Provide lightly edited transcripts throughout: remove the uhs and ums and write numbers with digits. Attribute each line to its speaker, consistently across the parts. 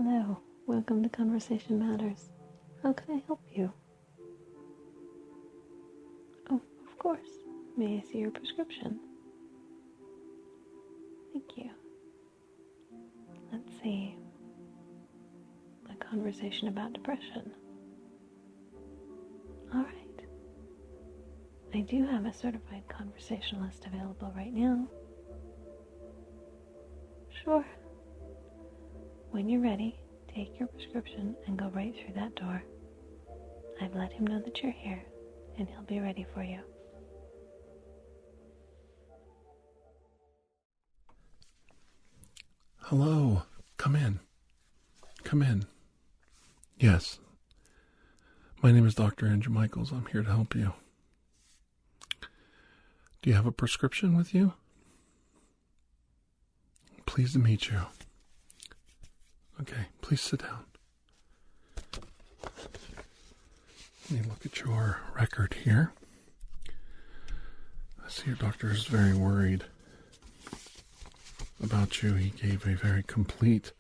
Speaker 1: Hello, welcome to Conversation Matters. How can I help you? Oh, of course. May I see your prescription? Thank you. Let's see. A conversation about depression. Alright. I do have a certified conversationalist available right now. Sure. When you're ready, take your prescription and go right through that door. I've let him know that you're here, and he'll be ready for you.
Speaker 2: Hello. Come in. Come in. Yes. My name is Dr. Andrew Michaels. I'm here to help you. Do you have a prescription with you? Pleased to meet you. Okay, please sit down. Let me look at your record here. I see your doctor is very worried about you. He gave a very complete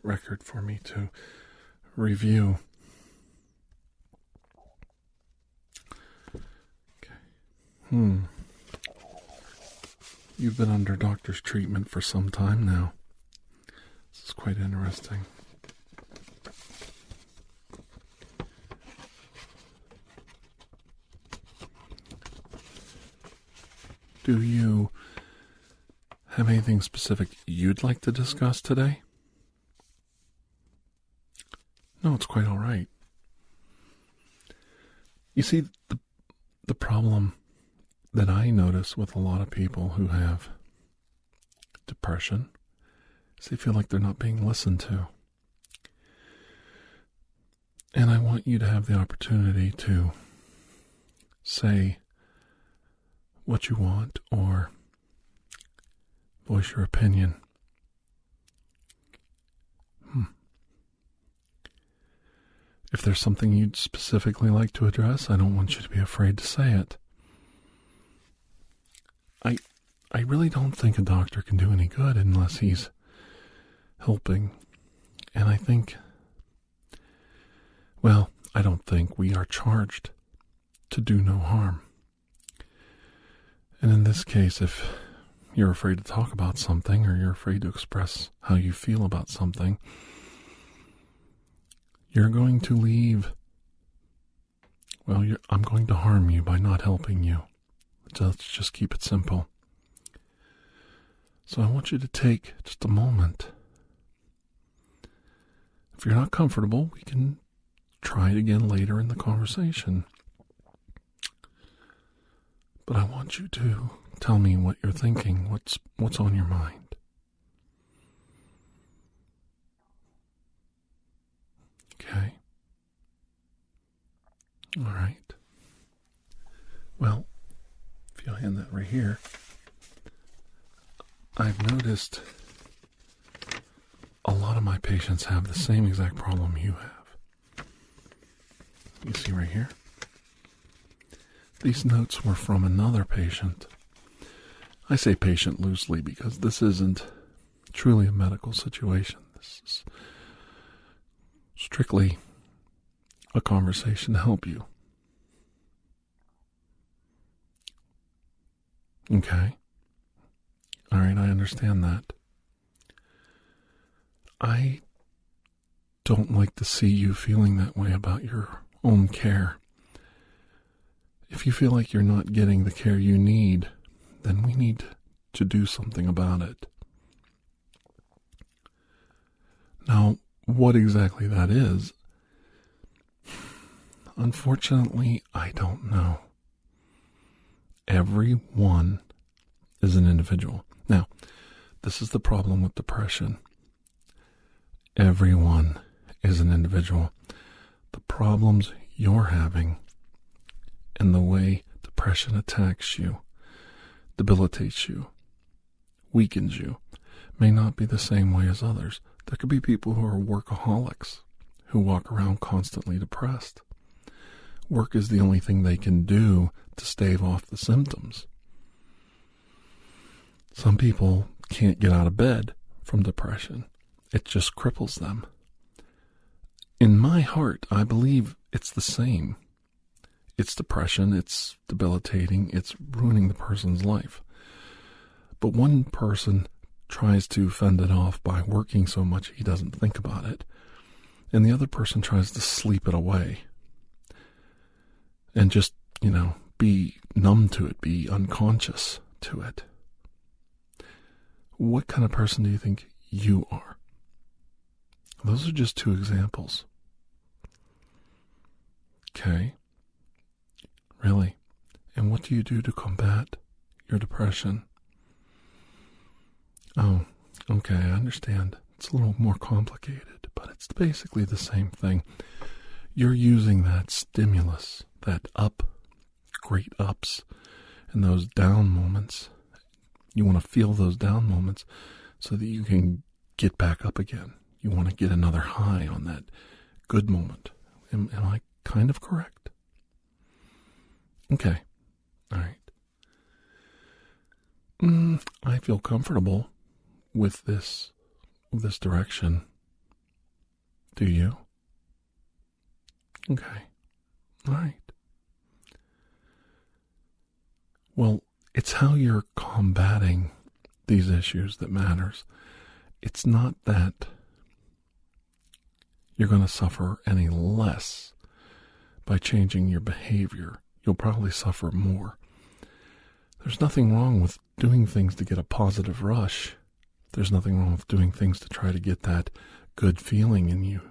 Speaker 2: record for me to review. Okay. You've been under doctor's treatment for some time now. This is quite interesting. Do you have anything specific you'd like to discuss today? No, it's quite all right. You see, the problem that I notice with a lot of people who have depression is they feel like they're not being listened to. And I want you to have the opportunity to say what you want or voice your opinion. If there's something you'd specifically like to address, I don't want you to be afraid to say it. I really don't think a doctor can do any good unless he's helping. And I don't think we are charged to do no harm. And in this case, if you're afraid to talk about something or you're afraid to express how you feel about something, you're going to leave. I'm going to harm you by not helping you. Let's just keep it simple. So I want you to take just a moment. If you're not comfortable, we can try it again later in the conversation. But I want you to tell me what you're thinking, what's on your mind. Okay. All right. Well, if you'll hand that right here, I've noticed a lot of my patients have the same exact problem you have. You see right here? These notes were from another patient. I say patient loosely because this isn't truly a medical situation. This is strictly a conversation to help you. Okay. All right, I understand that. I don't like to see you feeling that way about your own care. If you feel like you're not getting the care you need, then we need to do something about it. Now, what exactly that is, unfortunately, I don't know. Everyone is an individual. Now, this is the problem with depression. Everyone is an individual. The problems you're having and the way depression attacks you, debilitates you, weakens you, may not be the same way as others. There could be people who are workaholics, who walk around constantly depressed. Work is the only thing they can do to stave off the symptoms. Some people can't get out of bed from depression. It just cripples them. In my heart, I believe it's the same. It's depression, it's debilitating, it's ruining the person's life. But one person tries to fend it off by working so much he doesn't think about it, and the other person tries to sleep it away and just, be numb to it, be unconscious to it. What kind of person do you think you are? Those are just two examples. Okay. Really? And what do you do to combat your depression? Oh, okay, I understand. It's a little more complicated, but it's basically the same thing. You're using that stimulus, that great ups, and those down moments. You want to feel those down moments so that you can get back up again. You want to get another high on that good moment. Am I kind of correct? Okay. All right. I feel comfortable with this direction. Do you? Okay. All right. Well, it's how you're combating these issues that matters. It's not that you're going to suffer any less by changing your behavior. You'll probably suffer more. There's nothing wrong with doing things to get a positive rush. There's nothing wrong with doing things to try to get that good feeling in you.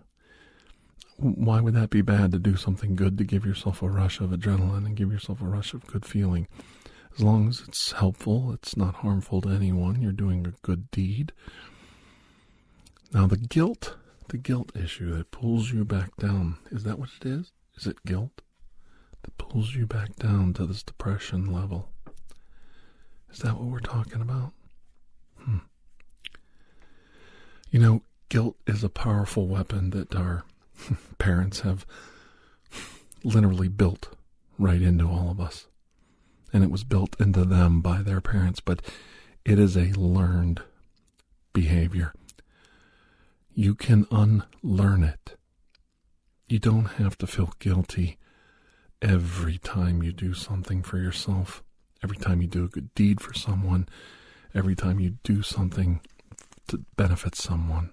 Speaker 2: Why would that be bad, to do something good to give yourself a rush of adrenaline and give yourself a rush of good feeling? As long as it's helpful, it's not harmful to anyone, you're doing a good deed. Now the guilt issue that pulls you back down, is that what it is? Is it guilt that pulls you back down to this depression level? Is that what we're talking about? Guilt is a powerful weapon that our parents have literally built right into all of us. And it was built into them by their parents, but it is a learned behavior. You can unlearn it. You don't have to feel guilty every time you do something for yourself, every time you do a good deed for someone, every time you do something to benefit someone.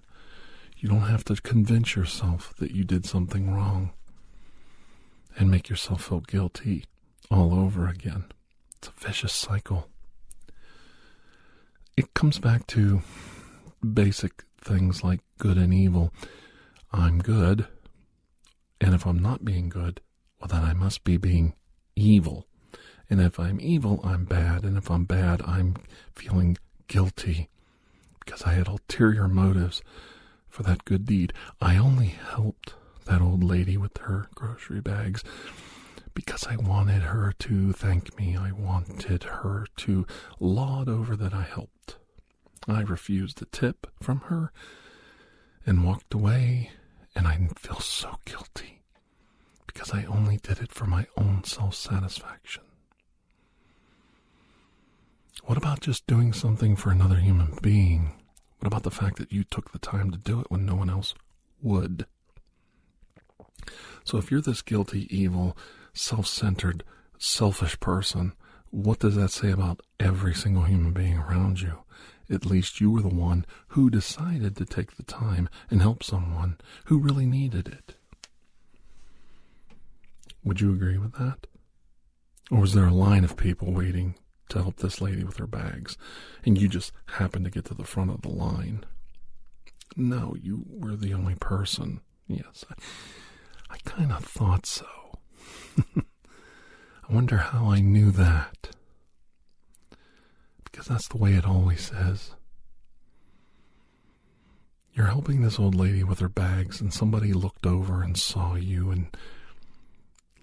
Speaker 2: You don't have to convince yourself that you did something wrong and make yourself feel guilty all over again. It's a vicious cycle. It comes back to basic things like good and evil. I'm good, and if I'm not being good, well, then I must be being evil. And if I'm evil, I'm bad, and if I'm bad, I'm feeling guilty because I had ulterior motives for that good deed. I only helped that old lady with her grocery bags because I wanted her to thank me. I wanted her to laud over that I helped. I refused a tip from her and walked away, and I feel so guilty because I only did it for my own self-satisfaction. What about just doing something for another human being? What about the fact that you took the time to do it when no one else would? So if you're this guilty, evil, self-centered, selfish person, what does that say about every single human being around you? At least you were the one who decided to take the time and help someone who really needed it. Would you agree with that? Or was there a line of people waiting to help this lady with her bags, and you just happened to get to the front of the line? No, you were the only person. Yes, I kind of thought so. I wonder how I knew that. Because that's the way it always is. You're helping this old lady with her bags, and somebody looked over and saw you and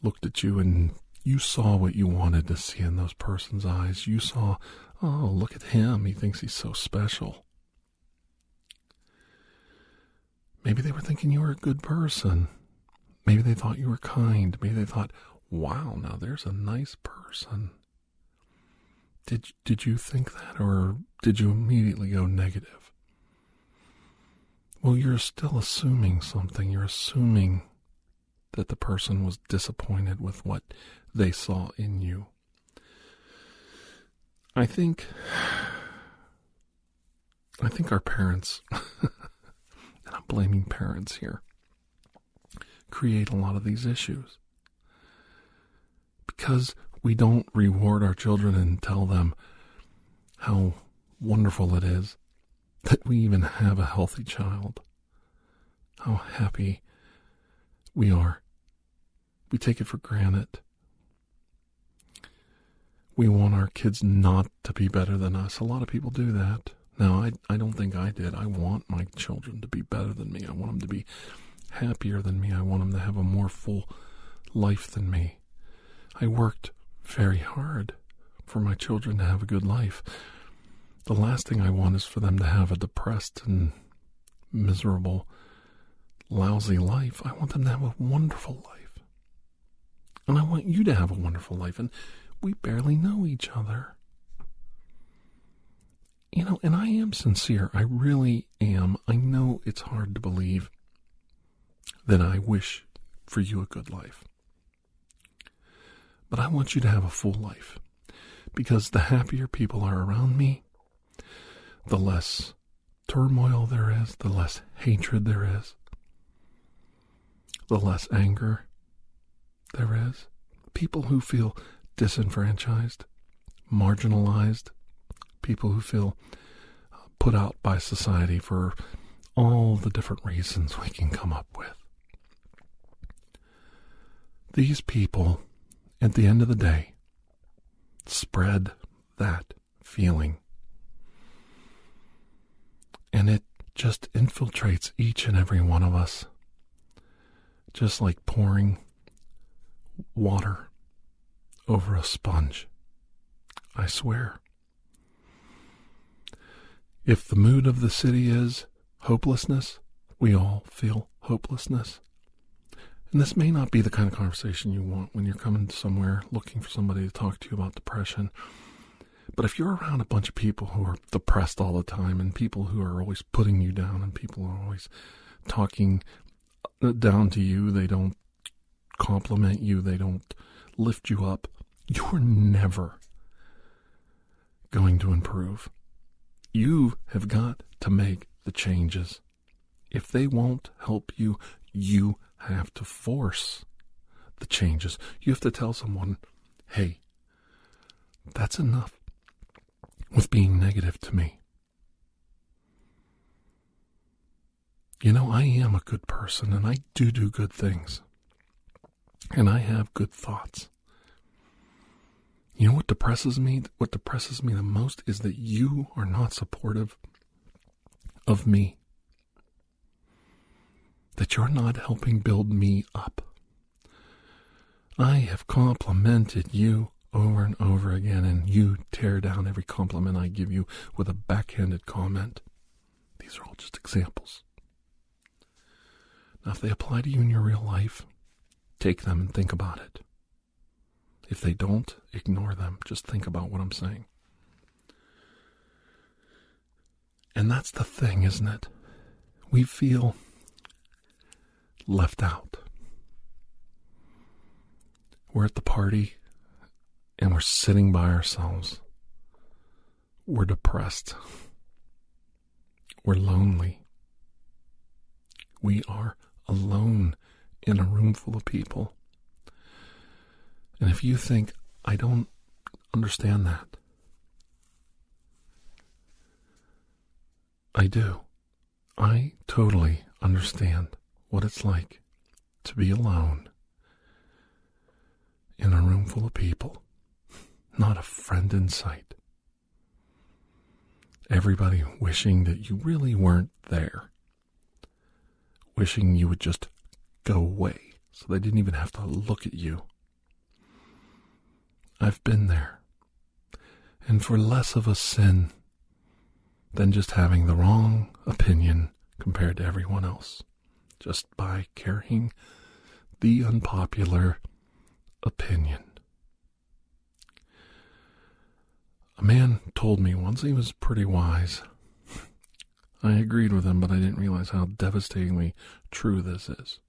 Speaker 2: looked at you, and you saw what you wanted to see in those person's eyes. You saw, oh, look at him. He thinks he's so special. Maybe they were thinking you were a good person. Maybe they thought you were kind. Maybe they thought, wow, now there's a nice person. Did you think that, or did you immediately go negative? well, you're still assuming something. You're assuming that the person was disappointed with what they saw in you. I think our parents, and I'm blaming parents here, create a lot of these issues. Because we don't reward our children and tell them how wonderful it is that we even have a healthy child. How happy we are. We take it for granted. We want our kids not to be better than us. A lot of people do that. Now, I don't think I did. I want my children to be better than me. I want them to be happier than me. I want them to have a more full life than me. I worked very hard for my children to have a good life. The last thing I want is for them to have a depressed and miserable, lousy life. I want them to have a wonderful life. And I want you to have a wonderful life. And we barely know each other. And I am sincere. I really am. I know it's hard to believe that I wish for you a good life. But I want you to have a full life. Because the happier people are around me, the less turmoil there is, the less hatred there is, the less anger there is. People who feel disenfranchised, marginalized, people who feel put out by society for all the different reasons we can come up with. These people, at the end of the day, spread that feeling. And it just infiltrates each and every one of us, just like pouring water over a sponge. I swear. If the mood of the city is hopelessness, we all feel hopelessness. And this may not be the kind of conversation you want when you're coming somewhere looking for somebody to talk to you about depression. But if you're around a bunch of people who are depressed all the time, and people who are always putting you down, and people who are always talking down to you, they don't compliment you, they don't lift you up, you're never going to improve. You have got to make the changes. If they won't help you, you have to force the changes. You have to tell someone, hey, that's enough with being negative to me. I am a good person, and I do good things. And I have good thoughts. You know what depresses me? What depresses me the most is that you are not supportive of me. That you're not helping build me up. I have complimented you over and over again, and you tear down every compliment I give you with a backhanded comment. These are all just examples. Now, if they apply to you in your real life, take them and think about it. If they don't, ignore them. Just think about what I'm saying. And that's the thing, isn't it? We feel left out. We're at the party and we're sitting by ourselves. We're depressed. We're lonely. We are alone in a room full of people. And if you think, I don't understand that, I do. I totally understand what it's like to be alone in a room full of people, not a friend in sight. Everybody wishing that you really weren't there, wishing you would just go away so they didn't even have to look at you. I've been there. And for less of a sin than just having the wrong opinion compared to everyone else, just by carrying the unpopular opinion. A man told me once, he was pretty wise, I agreed with him, but I didn't realize how devastatingly true this is.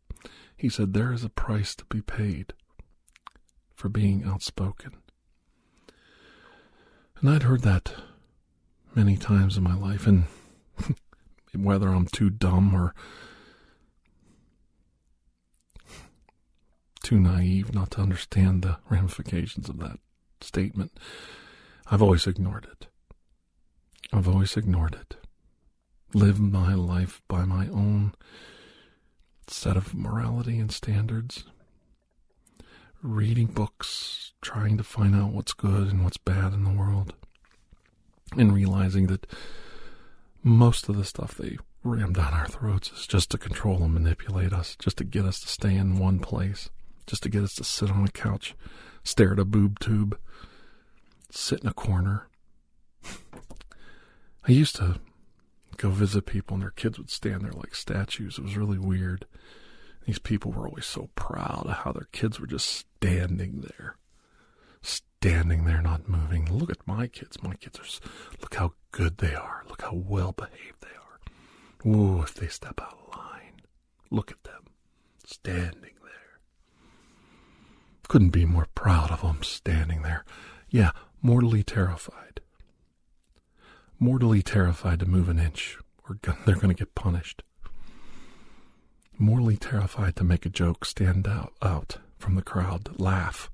Speaker 2: He said there is a price to be paid for being outspoken. And I'd heard that many times in my life, and whether I'm too dumb or too naive not to understand the ramifications of that statement, I've always ignored it. I've always ignored it. Lived my life by my own set of morality and standards. Reading books, trying to find out what's good and what's bad in the world. And realizing that most of the stuff they ram down our throats is just to control and manipulate us, just to get us to stay in one place, just to get us to sit on a couch, stare at a boob tube, sit in a corner. I used to go visit people and their kids would stand there like statues. It was really weird. These people were always so proud of how their kids were just standing there, not moving. Look at my kids. My kids are, look how good they are. Look how well behaved they are. Ooh, if they step out of line, look at them standing there. Couldn't be more proud of them standing there. Yeah, mortally terrified. Mortally terrified to move an inch or they're going to get punished. Mortally terrified to make a joke, stand out from the crowd, laugh,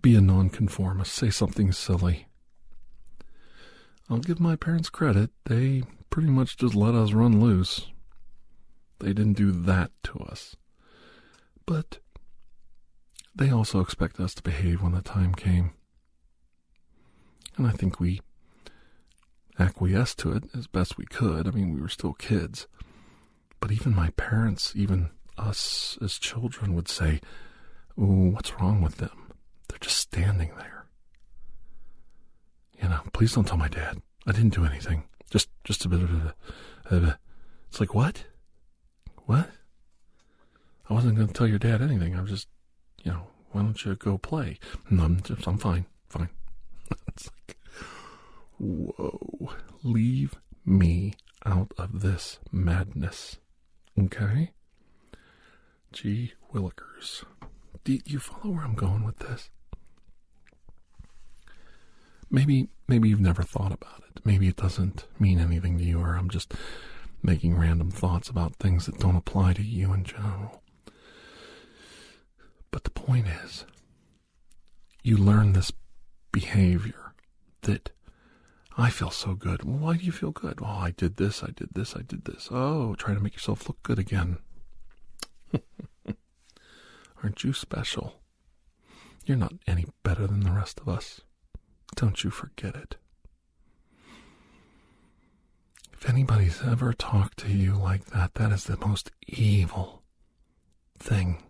Speaker 2: be a nonconformist, say something silly. I'll give my parents credit. They pretty much just let us run loose. They didn't do that to us. But they also expect us to behave when the time came. And I think we acquiesced to it as best we could. I mean, we were still kids. But even my parents, even us as children would say, "Ooh, what's wrong with them? They're just standing there. You know, please don't tell my dad. I didn't do anything. Just a bit of a..." It's like, what? What? I wasn't going to tell your dad anything. I was just, why don't you go play? No, I'm fine. It's like, whoa, leave me out of this madness. Okay? Gee willikers. Do you follow where I'm going with this? Maybe you've never thought about it. Maybe it doesn't mean anything to you, or I'm just making random thoughts about things that don't apply to you in general. But the point is, you learn this behavior that I feel so good. Well, why do you feel good? Oh, I did this. Oh, try to make yourself look good again. Aren't you special? You're not any better than the rest of us. Don't you forget it. If anybody's ever talked to you like that, that is the most evil thing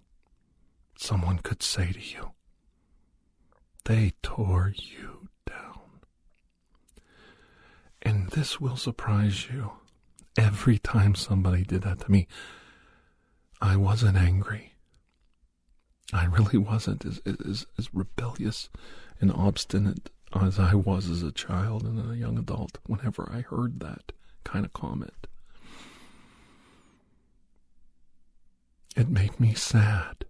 Speaker 2: someone could say to you. They tore you down. And this will surprise you. Every time somebody did that to me, I wasn't angry. I really wasn't as rebellious and obstinate as I was as a child and a young adult whenever I heard that kind of comment. It made me sad.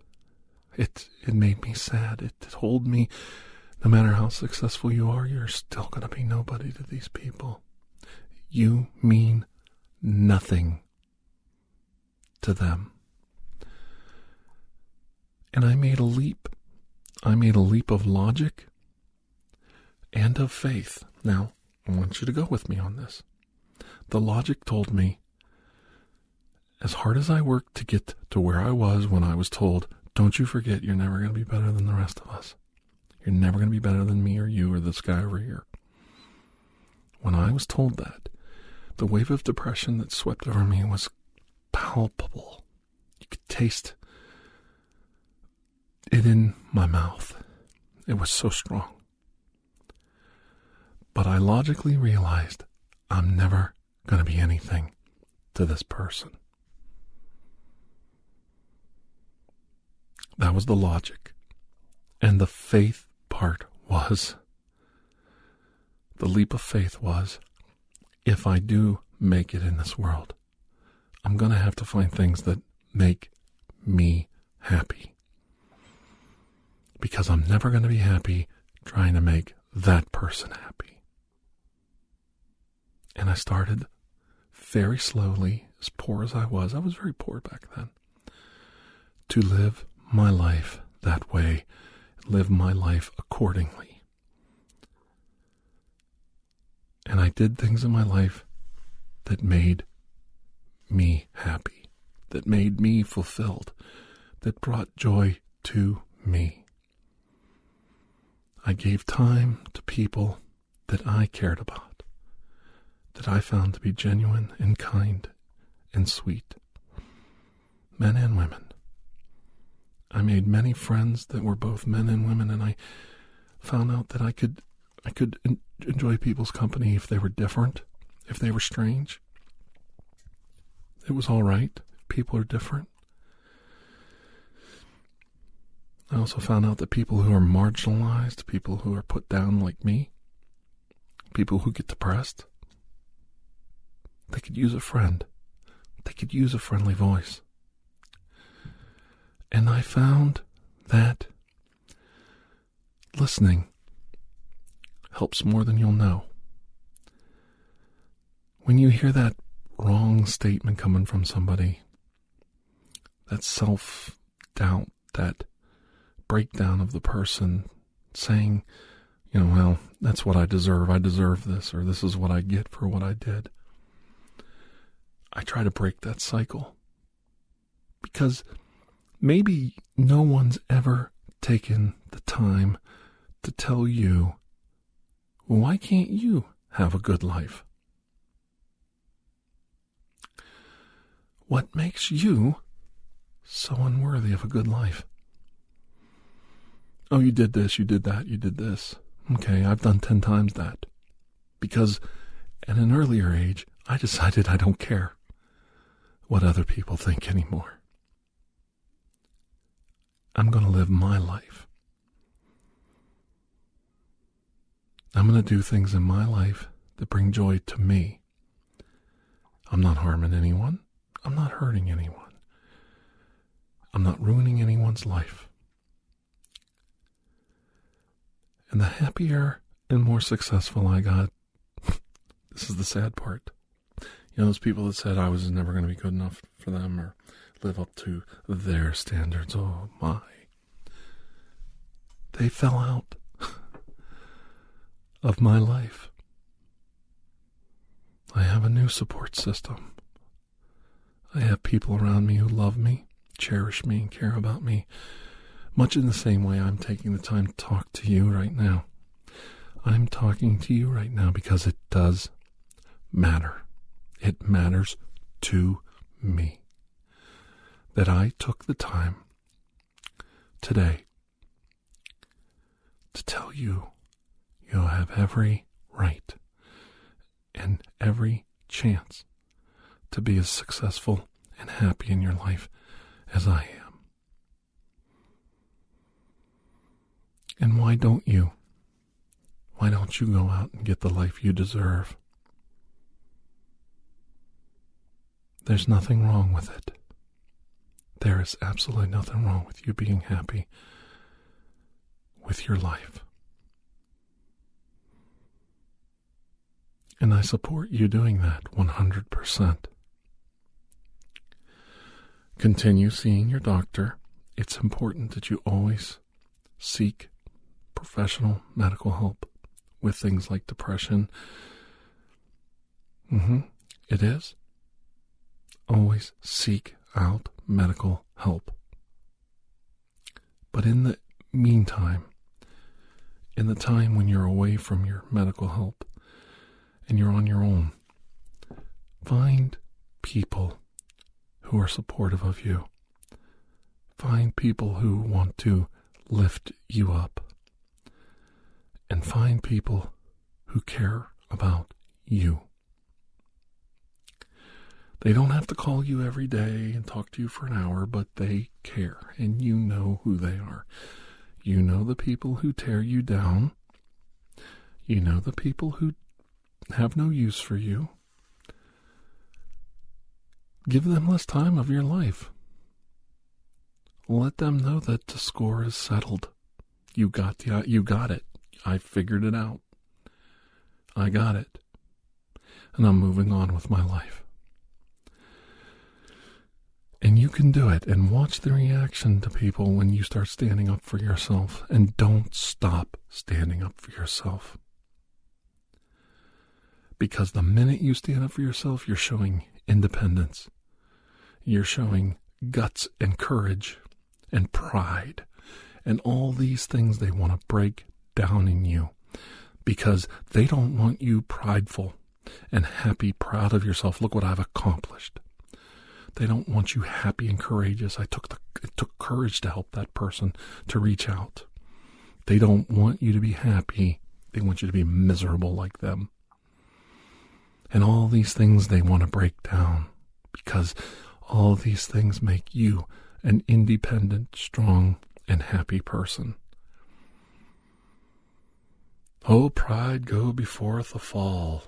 Speaker 2: It made me sad. It told me, no matter how successful you are, you're still going to be nobody to these people. You mean nothing to them. And I made a leap. I made a leap of logic and of faith. Now, I want you to go with me on this. The logic told me, as hard as I worked to get to where I was when I was told, don't you forget, you're never going to be better than the rest of us. You're never going to be better than me or you or this guy over here. When I was told that, the wave of depression that swept over me was palpable. You could taste it in my mouth. It was so strong. But I logically realized I'm never going to be anything to this person. That was the logic. And the faith part was, the leap of faith was, if I do make it in this world. I'm going to have to find things that make me happy. Because I'm never going to be happy trying to make that person happy. And I started very slowly, as poor as I was very poor back then, to live my life that way, live my life accordingly. And I did things in my life that made me happy, that made me fulfilled, that brought joy to me. I gave time to people that I cared about, that I found to be genuine and kind and sweet, men and women. I made many friends that were both men and women, and I found out that I could enjoy people's company if they were different, if they were strange. It was all right. People are different. I also found out that people who are marginalized, people who are put down like me, people who get depressed, they could use a friend. They could use a friendly voice. And I found that listening helps more than you'll know. When you hear that wrong statement coming from somebody, that self-doubt, that breakdown of the person saying, well, that's what I deserve. I deserve this, or this is what I get for what I did. I try to break that cycle. Because maybe no one's ever taken the time to tell you, why can't you have a good life? What makes you so unworthy of a good life? Oh, you did this, you did that, you did this. Okay, I've done 10 times that. Because at an earlier age, I decided I don't care what other people think anymore. I'm going to live my life. I'm going to do things in my life that bring joy to me. I'm not harming anyone. I'm not hurting anyone. I'm not ruining anyone's life. And the happier and more successful I got, this is the sad part. Those people that said I was never going to be good enough for them or live up to their standards, oh my. They fell out of my life. I have a new support system. I have people around me who love me, cherish me, and care about me, much in the same way I'm taking the time to talk to you right now. I'm talking to you right now because it does matter. It matters to me that I took the time today to tell you you'll have every right and every chance to be as successful and happy in your life as I am. And why don't you? Why don't you go out and get the life you deserve? There's nothing wrong with it. There is absolutely nothing wrong with you being happy with your life. And I support you doing that 100%. Continue seeing your doctor. It's important that you always seek professional medical help with things like depression. It is. Always seek out medical help. But in the meantime, in the time when you're away from your medical help and you're on your own, find people who are supportive of you. Find people who want to lift you up. And find people who care about you. They don't have to call you every day and talk to you for an hour, but they care, and you know who they are. You know the people who tear you down. You know the people who have no use for you. Give them less time of your life. Let them know that the score is settled. You got it. I figured it out. I got it. And I'm moving on with my life. And you can do it, and watch the reaction to people when you start standing up for yourself. And don't stop standing up for yourself. Because the minute you stand up for yourself, you're showing independence. You're showing guts and courage and pride. And all these things they want to break down in you. Because they don't want you prideful and happy, proud of yourself. Look what I've accomplished. They don't want you happy and courageous. It took courage to help that person to reach out. They don't want you to be happy. They want you to be miserable like them. And all these things they want to break down, because all these things make you an independent, strong, and happy person. Oh, pride go beforeth a fall.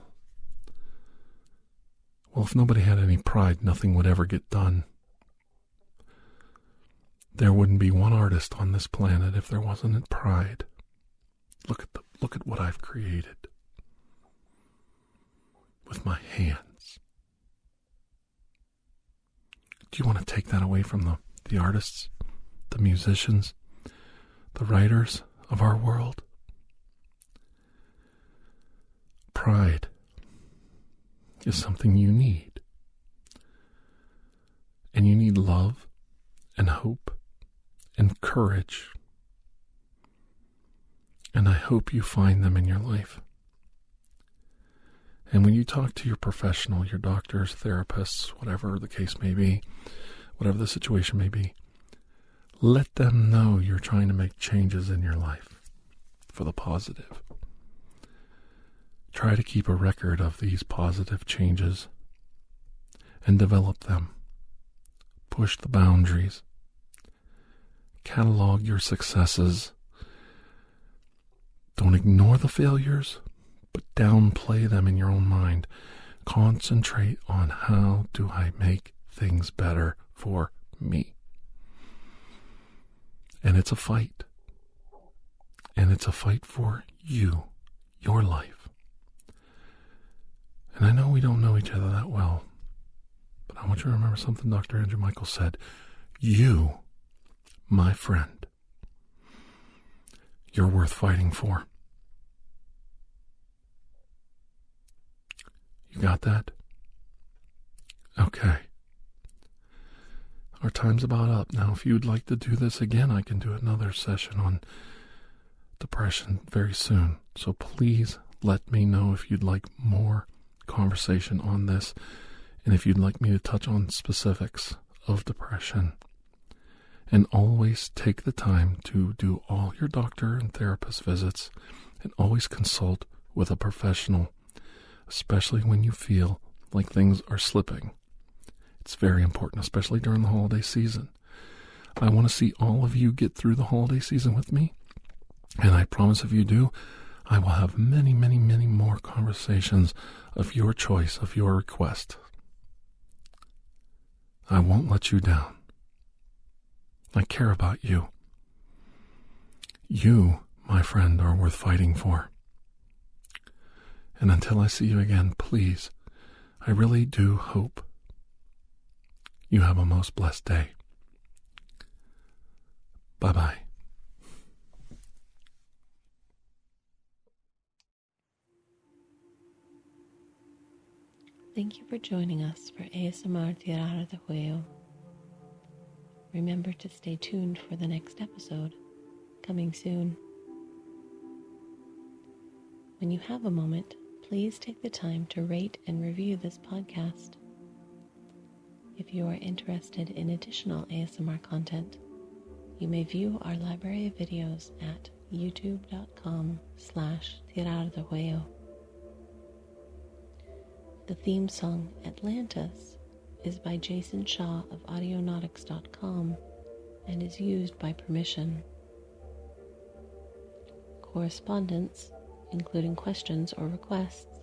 Speaker 2: Well, if nobody had any pride, nothing would ever get done. There wouldn't be one artist on this planet if there wasn't pride. Look at what I've created with my hands. Do you want to take that away from the artists, the musicians, the writers of our world? Pride is something you need. And you need love and hope and courage. And I hope you find them in your life. And when you talk to your professional, your doctors, therapists, whatever the case may be, whatever the situation may be, let them know you're trying to make changes in your life for the positive. Try to keep a record of these positive changes and develop them. Push the boundaries. Catalog your successes. Don't ignore the failures, but downplay them in your own mind. Concentrate on how do I make things better for me. And it's a fight. And it's a fight for you, your life. And I know we don't know each other that well, but I want you to remember something Dr. Andrew Michael said. You, my friend, you're worth fighting for. You got that? Okay. Our time's about up. Now, if you'd like to do this again, I can do another session on depression very soon. So please let me know if you'd like more conversation on this, and if you'd like me to touch on specifics of depression. And always take the time to do all your doctor and therapist visits, and always consult with a professional, especially when you feel like things are slipping. It's very important, especially during the holiday season. I want to see all of you get through the holiday season with me, and I promise if you do, I will have many, many, many more conversations of your choice, of your request. I won't let you down. I care about you. You, my friend, are worth fighting for. And until I see you again, please, I really do hope you have a most blessed day. Bye-bye.
Speaker 1: Thank you for joining us for ASMR TirarADeguello. Remember to stay tuned for the next episode, coming soon. When you have a moment, please take the time to rate and review this podcast. If you are interested in additional ASMR content, you may view our library of videos at youtube.com/TirarADeguello. The theme song, Atlantis, is by Jason Shaw of Audionautics.com and is used by permission. Correspondence, including questions or requests,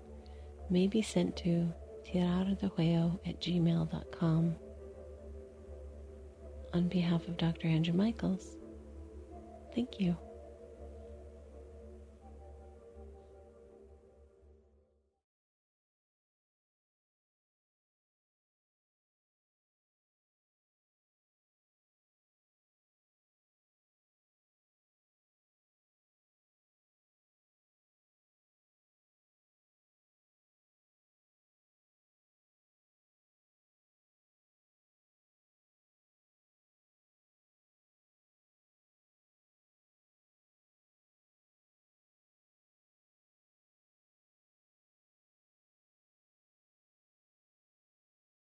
Speaker 1: may be sent to TirarADeguello@gmail.com. On behalf of Dr. Andrew Michaels, thank you.